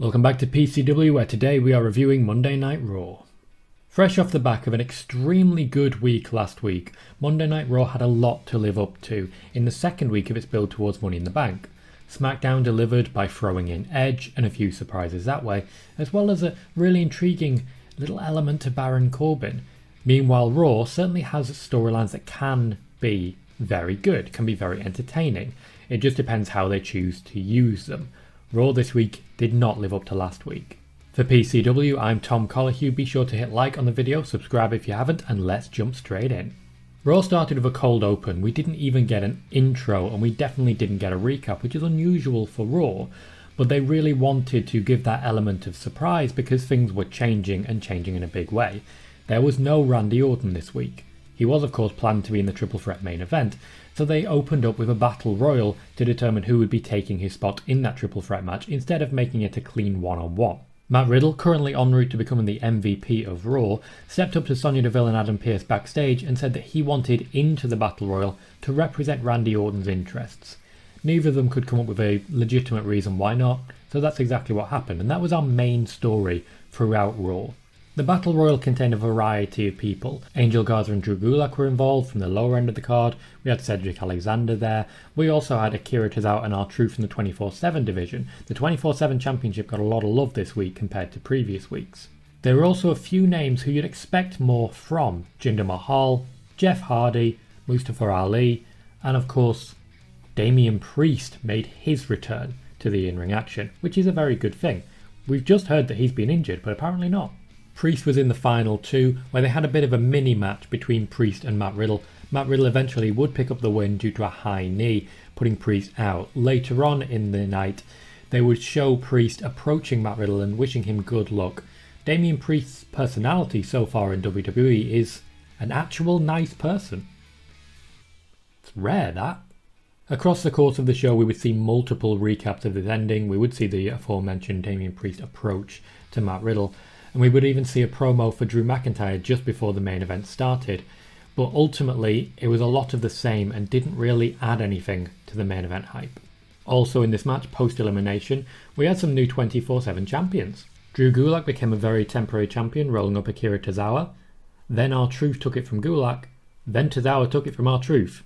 Welcome back to PCW, where today we are reviewing Monday Night Raw. Fresh off the back of an extremely good week last week, Monday Night Raw had a lot to live up to in the second week of its build towards Money in the Bank. SmackDown delivered by throwing in Edge and a few surprises that way, as well as a really intriguing little element to Baron Corbin. Meanwhile, Raw certainly has storylines that can be very good, can be very entertaining. It just depends how they choose to use them. Raw this week did not live up to last week. For PCW, I'm Tom Collihue. Be sure to hit like on the video, subscribe if you haven't, and let's jump straight in. Raw started with a cold open. We didn't even get an intro, and we definitely didn't get a recap, which is unusual for Raw, but they really wanted to give that element of surprise because things were changing and changing in a big way. There was no Randy Orton this week. He was of course planned to be in the Triple Threat main event, so they opened up with a battle royal to determine who would be taking his spot in that Triple Threat match instead of making it a clean one-on-one. Matt Riddle, currently en route to becoming the MVP of Raw, stepped up to Sonya Deville and Adam Pearce backstage and said that he wanted into the battle royal to represent Randy Orton's interests. Neither of them could come up with a legitimate reason why not, so that's exactly what happened, and that was our main story throughout Raw. The Battle Royal contained a variety of people. Angel Garza and Drew Gulak were involved from the lower end of the card. We had Cedric Alexander there. We also had Akira Tozawa and R-Truth from the 24/7 division. The 24/7 championship got a lot of love this week compared to previous weeks. There were also a few names who you'd expect more from. Jinder Mahal, Jeff Hardy, Mustafa Ali, and of course Damian Priest made his return to the in-ring action, which is a very good thing. We've just heard that he's been injured, but apparently not. Priest was in the final two, where they had a bit of a mini match between Priest and Matt Riddle. Matt Riddle eventually would pick up the win due to a high knee, putting Priest out. Later on in the night, they would show Priest approaching Matt Riddle and wishing him good luck. Damian Priest's personality so far in WWE is an actual nice person. It's rare, that. Across the course of the show, we would see multiple recaps of this ending. We would see the aforementioned Damian Priest approach to Matt Riddle, and we would even see a promo for Drew McIntyre just before the main event started. But ultimately, it was a lot of the same and didn't really add anything to the main event hype. Also in this match, post-elimination, we had some new 24/7 champions. Drew Gulak became a very temporary champion, rolling up Akira Tozawa. Then R-Truth took it from Gulak. Then Tozawa took it from R-Truth.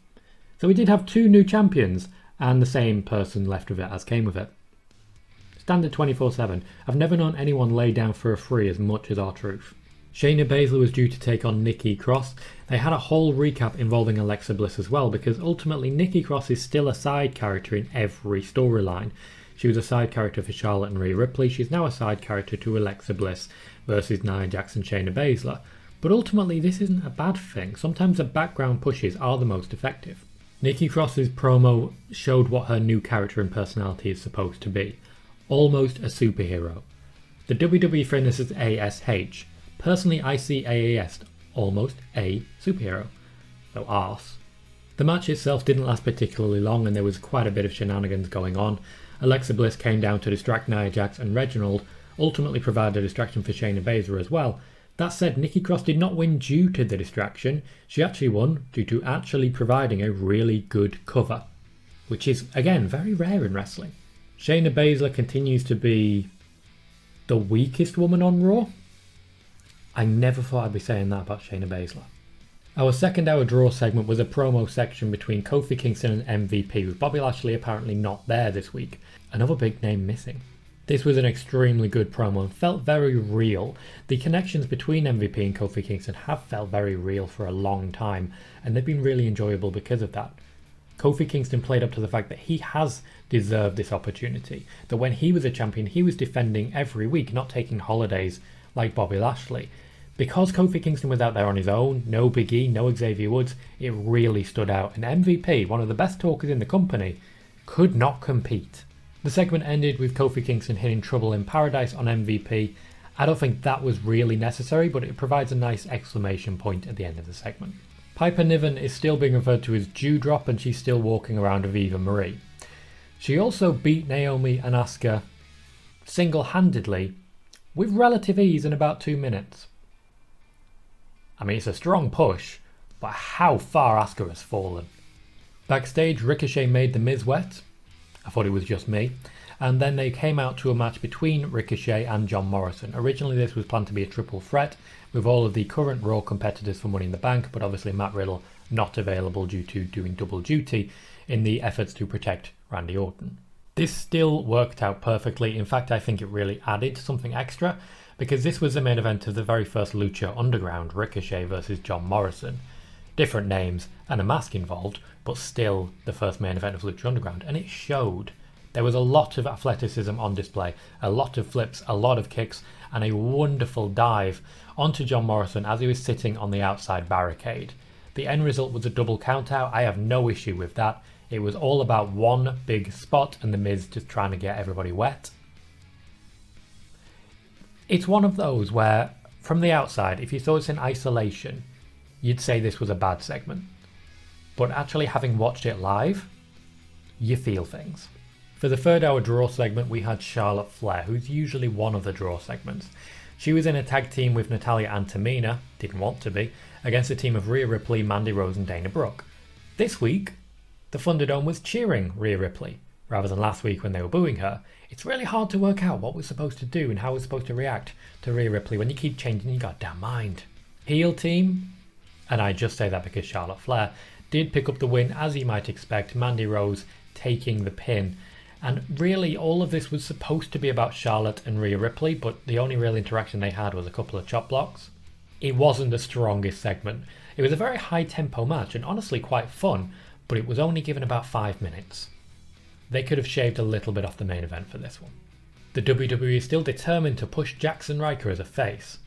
So we did have two new champions, and the same person left with it as came with it. Standard 24/7. I've never known anyone lay down for a free as much as R-Truth. Shayna Baszler was due to take on Nikki Cross. They had a whole recap involving Alexa Bliss as well, because ultimately Nikki Cross is still a side character in every storyline. She was a side character for Charlotte and Rhea Ripley. She's now a side character to Alexa Bliss versus Nia Jax and Shayna Baszler. But ultimately this isn't a bad thing. Sometimes the background pushes are the most effective. Nikki Cross's promo showed what her new character and personality is supposed to be. Almost a superhero. The WWE frame this as ASH. Personally, I see AAS, almost a superhero. So arse. The match itself didn't last particularly long and there was quite a bit of shenanigans going on. Alexa Bliss came down to distract Nia Jax and Reginald, ultimately provided a distraction for Shayna Baszler as well. That said, Nikki Cross did not win due to the distraction. She actually won due to actually providing a really good cover, which is, again, very rare in wrestling. Shayna Baszler continues to be the weakest woman on Raw. I never thought I'd be saying that about Shayna Baszler. Our second hour draw segment was a promo section between Kofi Kingston and MVP, with Bobby Lashley apparently not there this week. Another big name missing. This was an extremely good promo and felt very real. The connections between MVP and Kofi Kingston have felt very real for a long time, and they've been really enjoyable because of that. Kofi Kingston played up to the fact that he has deserved this opportunity, that when he was a champion he was defending every week, not taking holidays like Bobby Lashley. Because Kofi Kingston was out there on his own, no Big E, no Xavier Woods, it really stood out, and MVP, one of the best talkers in the company, could not compete. The segment ended with Kofi Kingston hitting Trouble in Paradise on MVP. I don't think that was really necessary, but it provides a nice exclamation point at the end of the segment. Piper Niven is still being referred to as Dewdrop, and she's still walking around with Eva Marie. She also beat Naomi and Asuka single-handedly with relative ease in about 2 minutes. I mean, it's a strong push, but how far Asuka has fallen. Backstage, Ricochet made The Miz wet. I thought it was just me. and then they came out to a match between Ricochet and John Morrison. Originally this was planned to be a triple threat with all of the current Raw competitors for Money in the Bank, but obviously Matt Riddle not available due to doing double duty in the efforts to protect Randy Orton. This still worked out perfectly. In fact, I think it really added something extra, because this was the main event of the very first Lucha Underground, Ricochet versus John Morrison. Different names and a mask involved, but still the first main event of Lucha Underground, and it showed. There was a lot of athleticism on display, a lot of flips, a lot of kicks, and a wonderful dive onto John Morrison as he was sitting on the outside barricade. The end result was a double countout. I have no issue with that. It was all about one big spot and The Miz just trying to get everybody wet. It's one of those where, from the outside, if you saw this in isolation, you'd say this was a bad segment. But actually having watched it live, you feel things. For the third hour draw segment, we had Charlotte Flair, who's usually one of the draw segments. She was in a tag team with Natalya and Tamina, didn't want to be, against a team of Rhea Ripley, Mandy Rose and Dana Brooke. This week, the Thunderdome was cheering Rhea Ripley, rather than last week when they were booing her. It's really hard to work out what we're supposed to do and how we're supposed to react to Rhea Ripley when you keep changing your goddamn mind. Heel team, and I just say that because Charlotte Flair did pick up the win, as you might expect, Mandy Rose taking the pin. And really all of this was supposed to be about Charlotte and Rhea Ripley, but the only real interaction they had was a couple of chop blocks. It wasn't the strongest segment. It was a very high tempo match and honestly quite fun, but it was only given about 5 minutes. They could have shaved a little bit off the main event for this one. The WWE is still determined to push Jackson Ryker as a face.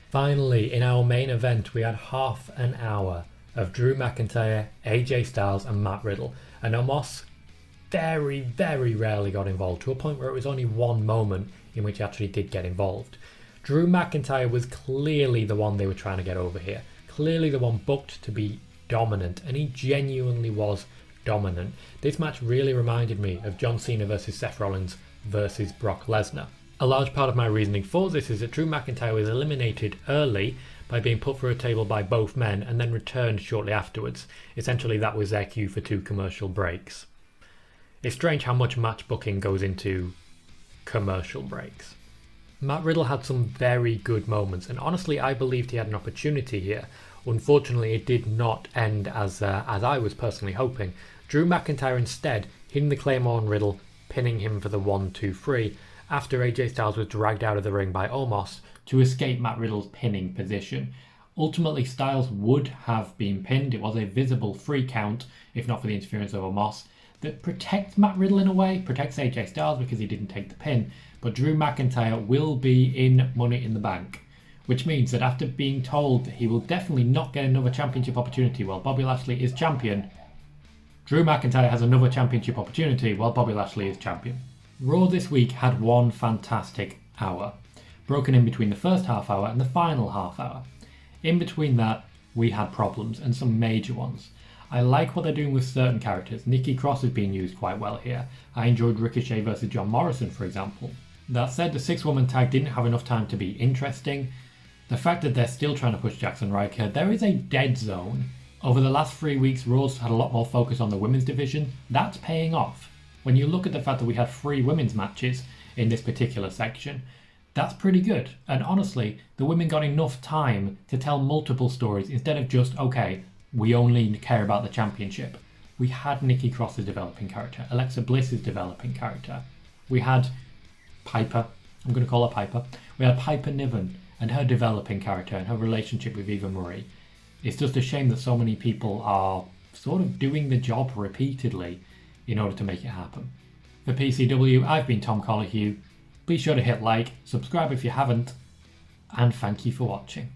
Finally, in our main event, we had half an hour of Drew McIntyre, AJ Styles and Matt Riddle, and Omos very, very rarely got involved, to a point where it was only one moment in which he actually did get involved. Drew McIntyre was clearly the one they were trying to get over here, clearly the one booked to be dominant, and he genuinely was dominant. This match really reminded me of John Cena versus Seth Rollins versus Brock Lesnar. A large part of my reasoning for this is that Drew McIntyre was eliminated early by being put through a table by both men and then returned shortly afterwards. Essentially that was their cue for 2 commercial breaks. It's strange how much match booking goes into commercial breaks. Matt Riddle had some very good moments, and honestly I believed he had an opportunity here. Unfortunately it did not end as I was personally hoping. Drew McIntyre instead hitting the Claymore on Riddle, pinning him for the 1-2-3 after AJ Styles was dragged out of the ring by Omos to escape Matt Riddle's pinning position. Ultimately Styles would have been pinned. It was a visible 3 count if not for the interference of Omos. That protects Matt Riddle in a way, protects AJ Styles because he didn't take the pin, but Drew McIntyre will be in Money in the Bank, which means that after being told that he will definitely not get another championship opportunity while Bobby Lashley is champion, Drew McIntyre has another championship opportunity while Bobby Lashley is champion. Raw this week had one fantastic hour, broken in between the first half hour and the final half hour. In between that, we had problems, and some major ones. I like what they're doing with certain characters. Nikki Cross is being used quite well here. I enjoyed Ricochet versus John Morrison, for example. That said, the 6-woman tag didn't have enough time to be interesting. The fact that they're still trying to push Jackson Ryker, there is a dead zone. Over the last 3 weeks, Raw's had a lot more focus on the women's division. That's paying off. When you look at the fact that we had 3 women's matches in this particular section, that's pretty good. And honestly, the women got enough time to tell multiple stories instead of just, okay, we only care about the championship. We had Nikki Cross's developing character, Alexa Bliss's developing character. We had Piper, I'm going to call her Piper. We had Piper Niven and her developing character and her relationship with Eva Marie. It's just a shame that so many people are sort of doing the job repeatedly in order to make it happen. For PCW, I've been Tom Collihew. Be sure to hit like, subscribe if you haven't, and thank you for watching.